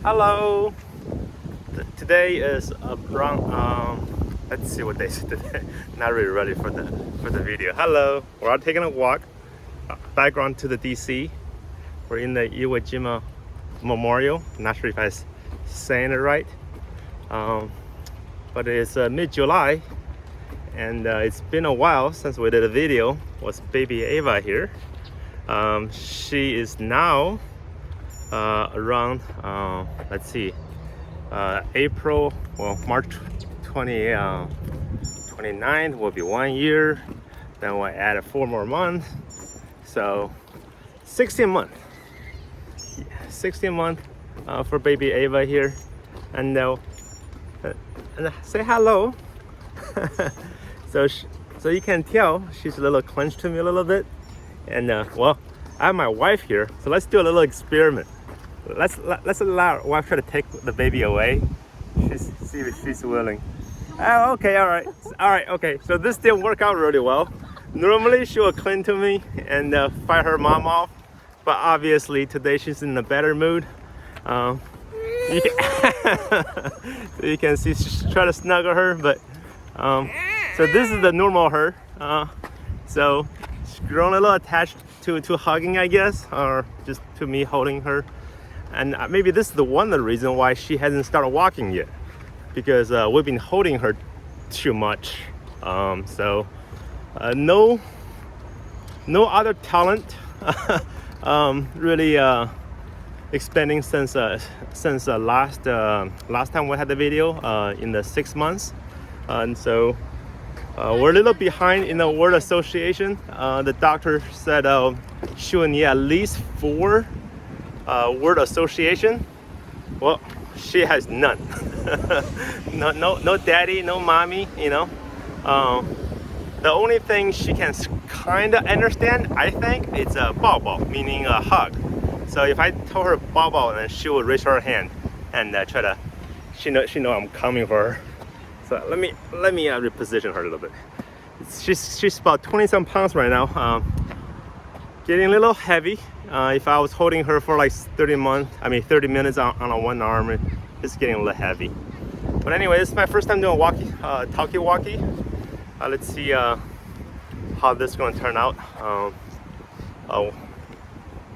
Hello. Today is around. Let's see what day is today. Not really ready for the video. Hello. We're out taking a walk. Background to the DC. We're in the Iwo Jima Memorial. Not sure if I'm saying it right. But it's mid-July, and it's been a while since we did a video. Was baby Ava here? She is now around let's see, March 29th will be 1 year. Then we'll add 4 more months, so 16 months. 16 months for baby Ava here, and say hello. So you can tell she's a little clenched to me a little bit, and well, I have my wife here, so let's do a little experiment. Let's allow our wife try to take the baby away. See if she's willing. Oh, okay, all right, okay. So this didn't work out really well. Normally she will cling to me and fight her mom off, but obviously today she's in a better mood. You can see she's trying to snuggle her, but so this is the normal her. So she's grown a little attached to hugging, I guess, or just to me holding her. And maybe this is the reason why she hasn't started walking yet, because we've been holding her too much. So no other talent really expanding since last time we had the video in the 6 months, and so we're a little behind in the word association. The doctor said she will need at least 4 word association. Well, she has none. no daddy, no mommy, you know. The only thing she can kind of understand, I think, it's a bao bao, meaning a hug. So if I told her bao bao, then she would raise her hand and try to, she know I'm coming for her. So let me reposition her a little bit. She's about 20-some pounds right now. Getting a little heavy. If I was holding her for like 30 minutes on one arm, it's getting a little heavy. But anyway, this is my first time doing talkie-walkie. Let's see how this is going to turn out. Oh,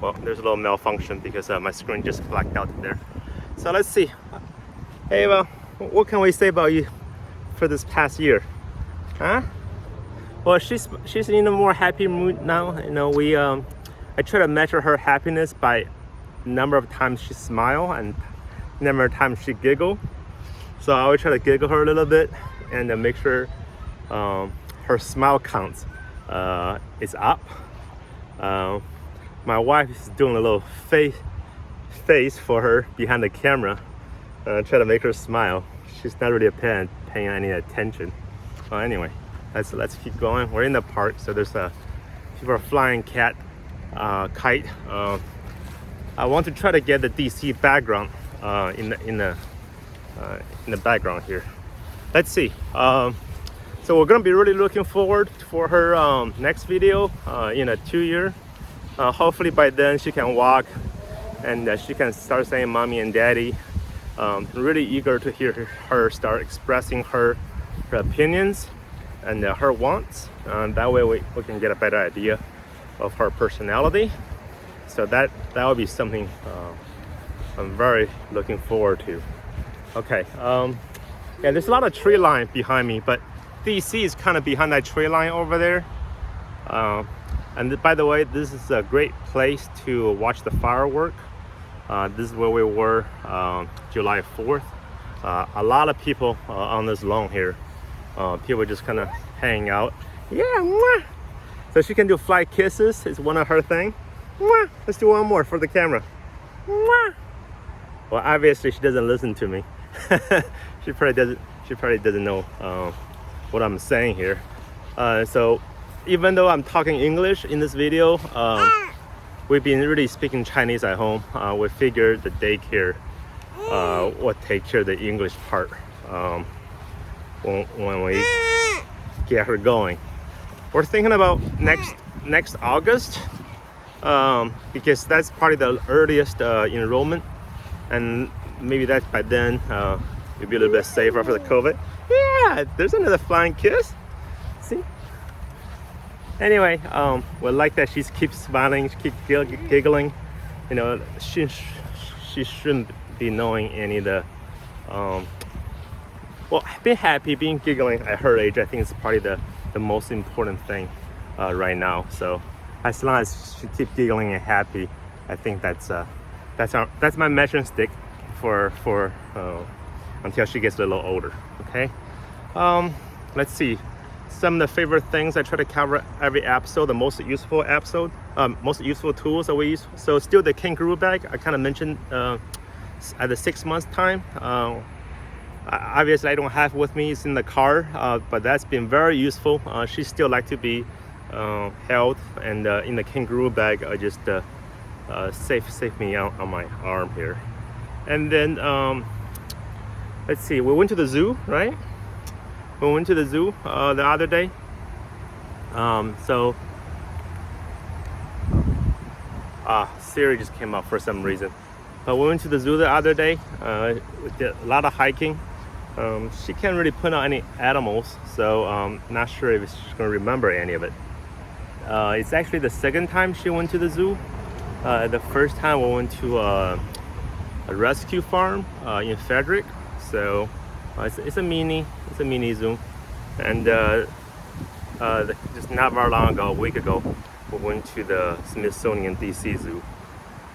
well, there's a little malfunction because my screen just blacked out there. So let's see. Hey, Ava, what can we say about you for this past year? Huh? Well, she's in a more happy mood now. You know, I try to measure her happiness by number of times she smile and number of times she giggle. So I always try to giggle her a little bit and make sure her smile counts is up. My wife is doing a little face for her behind the camera, try to make her smile. She's not really paying any attention. Well, anyway, let's keep going. We're in the park, so there's people are flying kite. I want to try to get the DC background in the background here. Let's see. So we're gonna be really looking forward for her next video in a 2 year. Hopefully by then she can walk and she can start saying mommy and daddy. Really eager to hear her start expressing her opinions and her wants. That way we can get a better idea of her personality. So that will be something I'm very looking forward to. Okay, yeah, there's a lot of tree line behind me, but DC is kind of behind that tree line over there. And by the way, this is a great place to watch the firework. This is where we were July 4th. A lot of people on this lawn here. People just kind of hang out. Yeah, mwah. So she can do fly kisses. It's one of her thing. Mwah. Let's do one more for the camera. Mwah. Well, obviously she doesn't listen to me. She probably doesn't know what I'm saying here. So even though I'm talking English in this video, we've been really speaking Chinese at home. We figured the daycare will take care of the English part when we get her going. We're thinking about next August, because that's probably the earliest enrollment, and maybe that by then you'll be a little bit safer for the COVID. Yeah, there's another flying kiss. See? Anyway, we like that she keeps smiling, she keeps giggling. You know, she shouldn't be knowing any of the well, being happy, being giggling at her age, I think is probably the most important thing right now. So as long as she keeps giggling and happy, I think that's my measuring stick for until she gets a little older. Okay. Let's see. Some of the favorite things I try to cover every episode, the most useful episode, most useful tools that we use. So still the kangaroo bag, I kind of mentioned at the 6 months time. Obviously I don't have it with me, it's in the car, but that's been very useful. She still like to be held, and in the kangaroo bag, I just save me on my arm here. And then let's see, we went to the zoo, right? We went to the zoo the other day. Siri just came up for some reason. But we went to the zoo the other day. We did a lot of hiking. She can't really put out any animals, so not sure if she's gonna remember any of it. It's actually the second time she went to the zoo. The first time we went to a rescue farm in Frederick. So it's a mini zoo, and just not very long ago, a week ago, we went to the Smithsonian DC Zoo.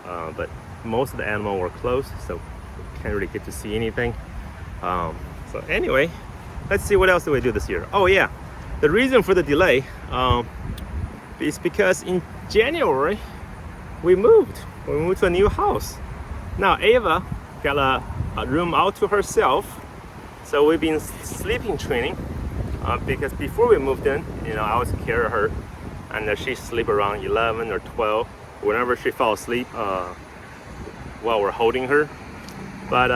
But most of the animals were closed, so can't really get to see anything. So anyway, let's see what else do we do this year. Oh yeah, the reason for the delay is because in January we moved to a new house. Now Ava got a room out to herself, so we've been sleeping training because before we moved in, I always carry her, and she sleep around 11 or 12 whenever she falls asleep while we're holding her. But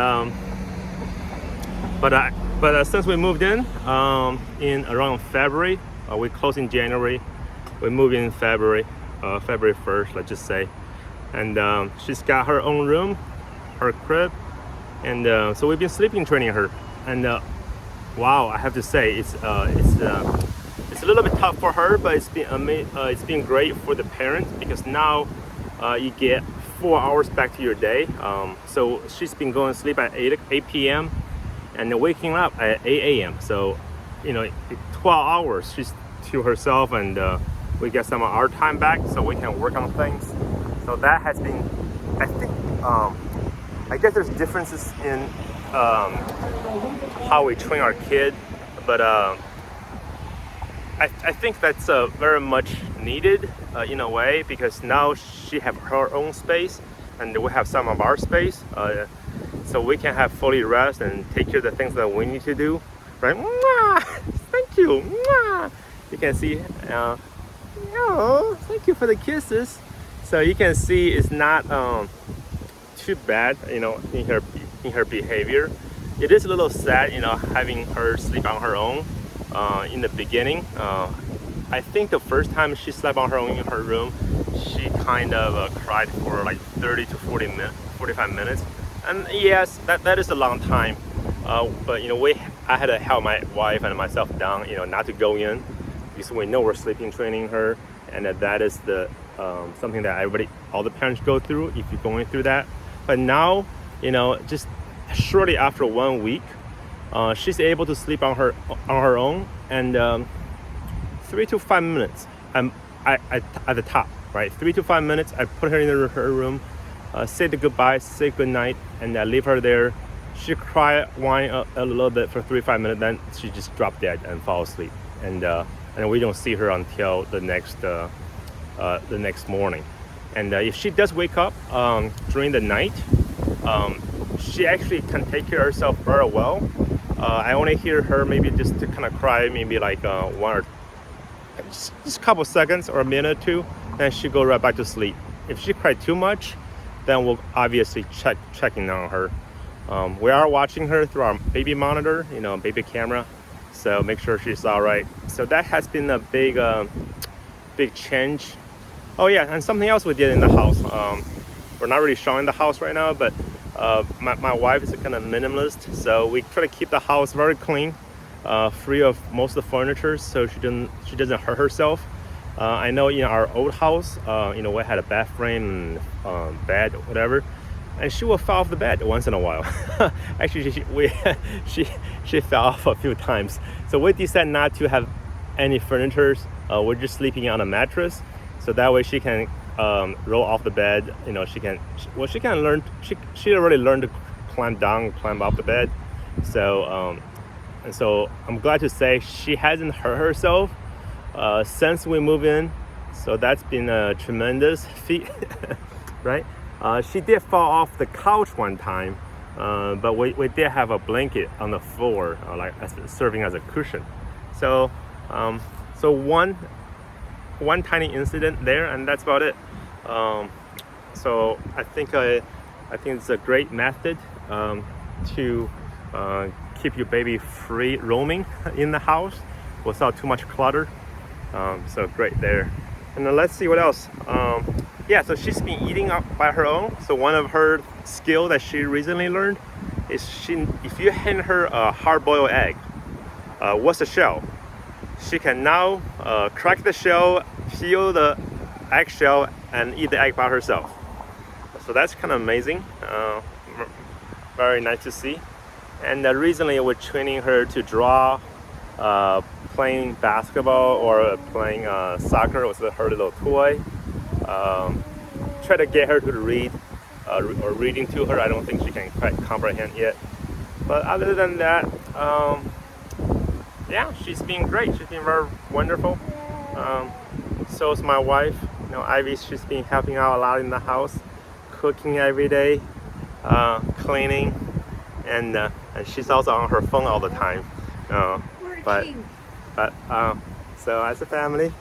since we moved in around February, we closed in January, we moved in February 1st, let's just say, and she's got her own room, her crib, and so we've been sleeping training her, and wow, I have to say it's a little bit tough for her, but it's been great for the parents, because now you get 4 hours back to your day. So she's been going to sleep at 8 p.m. and waking up at 8 a.m. So 12 hours she's to herself, and we get some of our time back so we can work on things. So that has been, I think, I guess there's differences in how we train our kid, but I think that's very much needed in a way, because now she have her own space and we have some of our space, so we can have fully rest and take care of the things that we need to do, right? Mwah! Thank you. Mwah! You can see, oh, thank you for the kisses. So you can see it's not too bad, in her behavior. It is a little sad, having her sleep on her own in the beginning. I think the first time she slept on her own in her room, she kind of cried for like 30 to 45 minutes. And yes, that is a long time. But I had to help my wife and myself down, not to go in, because we know we're sleeping training her, and that is the something that all the parents go through if you're going through that. But now, just shortly after 1 week, she's able to sleep on her own, and 3 to 5 minutes at the top, right? 3 to 5 minutes, I put her in her room, say the goodbye, say good night, and I leave her there. She cry, whine a little bit for 3-5 minutes, then she just drop dead and fall asleep, and we don't see her until the next morning. And if she does wake up during the night, she actually can take care of herself very well. I only hear her maybe just to kind of cry, maybe like just a couple seconds or a minute or two, then she go right back to sleep. If she cried too much, then we'll obviously checking on her. We are watching her through our baby monitor, baby camera, so make sure she's all right. So that has been a big change. Oh yeah, and something else we did in the house. We're not really showing the house right now, but my wife is a kind of minimalist, so we try to keep the house very clean, free of most of the furniture, so she doesn't hurt herself. I know in our old house, we had a bed frame and bed, whatever, and she will fall off the bed once in a while. Actually, she fell off a few times. So we decided not to have any furniture. We're just sleeping on a mattress, so that way she can roll off the bed. She can learn. She already learned to climb down, climb off the bed. So and so I'm glad to say she hasn't hurt herself since we moved in. So that's been a tremendous feat, right? She did fall off the couch one time, but we did have a blanket on the floor, serving as a cushion. So one tiny incident there, and that's about it. So I think it's a great method to keep your baby free roaming in the house without too much clutter. So great there. And then let's see what else. So she's been eating up by her own. So one of her skill that she recently learned is if you hand her a hard-boiled egg, what's the shell? She can now crack the shell, peel the eggshell, and eat the egg by herself. So that's kind of amazing. Very nice to see. And recently we're training her to draw, playing basketball or playing soccer with her little toy. Try to get her to read or reading to her. I don't think she can quite comprehend yet. But other than that, she's been great. She's been very wonderful. So is my wife. Ivy, she's been helping out a lot in the house, cooking every day, cleaning, and she's also on her phone all the time. So as a family,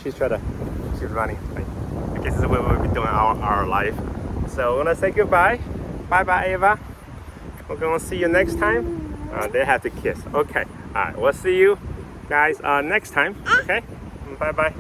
she's running. I guess this is what we'll be doing our life. So we're gonna say goodbye. Bye, Ava. We're gonna see you next time. They have to kiss. Okay. All right. We'll see you guys next time. Okay. Bye.